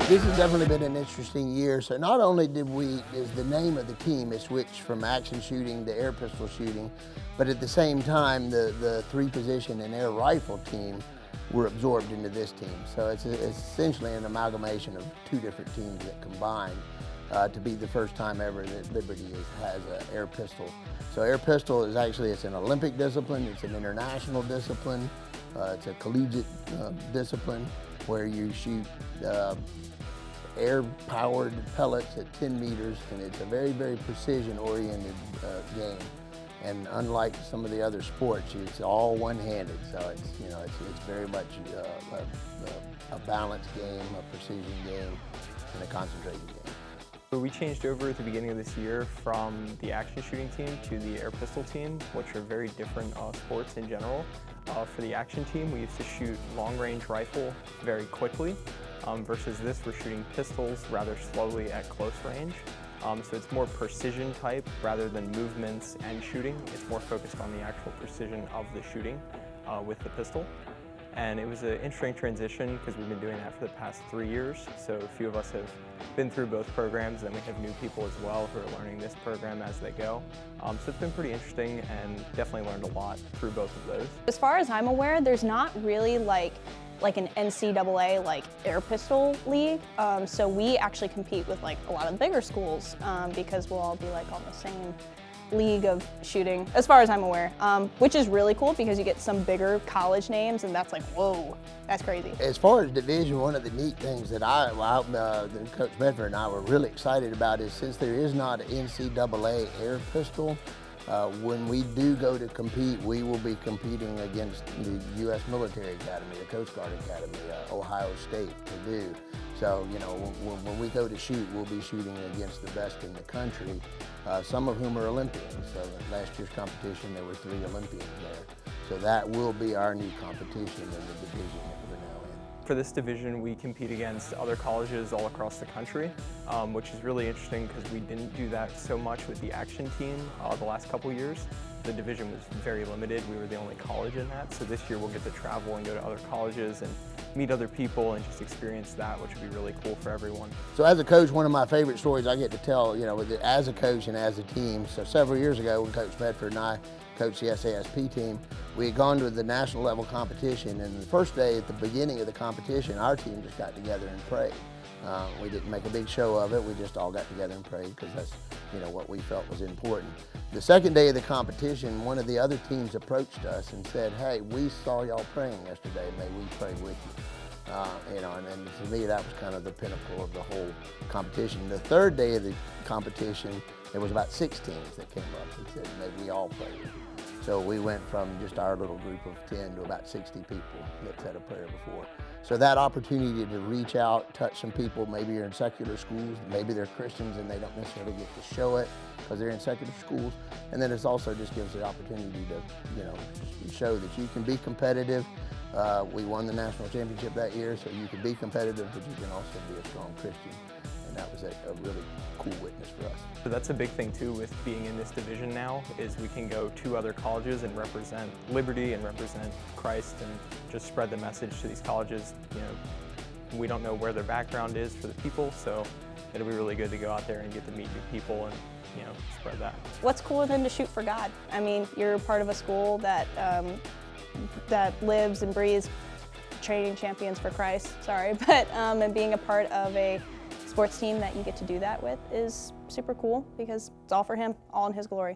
This has definitely been an interesting year. So not only is the name of the team is switched from action shooting to air pistol shooting, but at the same time, the three position and air rifle team were absorbed into this team. So it's essentially an amalgamation of two different teams that combine to be the first time ever that Liberty has an air pistol. So air pistol is actually, it's an Olympic discipline, it's an international discipline, it's a collegiate discipline where you shoot air-powered pellets at 10 meters, and it's a very, very precision-oriented game. And unlike some of the other sports, it's all one-handed. So it's very much a balanced game, a precision game, and a concentrated game. We changed over at the beginning of this year from the action shooting team to the air pistol team, which are very different sports in general. For the action team, we used to shoot long-range rifle very quickly, versus this, we're shooting pistols rather slowly at close range. So it's more precision type rather than movements and shooting. It's more focused on the actual precision of the shooting with the pistol. And it was an interesting transition because we've been doing that for the past 3 years. So a few of us have been through both programs, and we have new people as well who are learning this program as they go. So it's been pretty interesting and definitely learned a lot through both of those. As far as I'm aware, there's not really like an NCAA air pistol league. So we actually compete with a lot of the bigger schools because we'll all be on the same league of shooting, as far as I'm aware, which is really cool because you get some bigger college names, and that's whoa, that's crazy. As far as division, one of the neat things that Coach Medford and I were really excited about is since there is not an NCAA air pistol, when we do go to compete, we will be competing against the U.S. Military Academy, the Coast Guard Academy, Ohio State, Purdue. So, when we go to shoot, we'll be shooting against the best in the country, some of whom are Olympians. So last year's competition, there were 3 Olympians there. So that will be our new competition in the division that we're now in. For this division, we compete against other colleges all across the country, which is really interesting because we didn't do that so much with the action team the last couple years. The division was very limited. We were the only college in that. So this year we'll get to travel and go to other colleges and meet other people and just experience that, which would be really cool for everyone. So as a coach, one of my favorite stories I get to tell, as a coach and as a team. So several years ago when Coach Medford and I coached the SASP team, we had gone to the national level competition, and the first day at the beginning of the competition, our team just got together and prayed. We didn't make a big show of it. We just all got together and prayed because that's what we felt was important. The second day of the competition, one of the other teams approached us and said, "Hey, we saw y'all praying yesterday. May we pray with you?" And to me, that was kind of the pinnacle of the whole competition. The third day of the competition, there was about 6 teams that came up and said, "May we all pray with you?" So we went from just our little group of 10 to about 60 people that said a prayer before. So that opportunity to reach out, touch some people, maybe you're in secular schools, maybe they're Christians and they don't necessarily get to show it because they're in secular schools. And then it also just gives the opportunity to, show that you can be competitive. We won the national championship that year, so you can be competitive, but you can also be a strong Christian. And that was a really cool witness for us. So that's a big thing too with being in this division now, is we can go to other colleges and represent Liberty and represent Christ and just spread the message to these colleges. We don't know where their background is for the people, so it'll be really good to go out there and get to meet new people and spread that. What's cooler than to shoot for God? I mean, you're part of a school that lives and breathes training champions for Christ, and being a part of a sports team that you get to do that with is super cool because it's all for Him, all in His glory.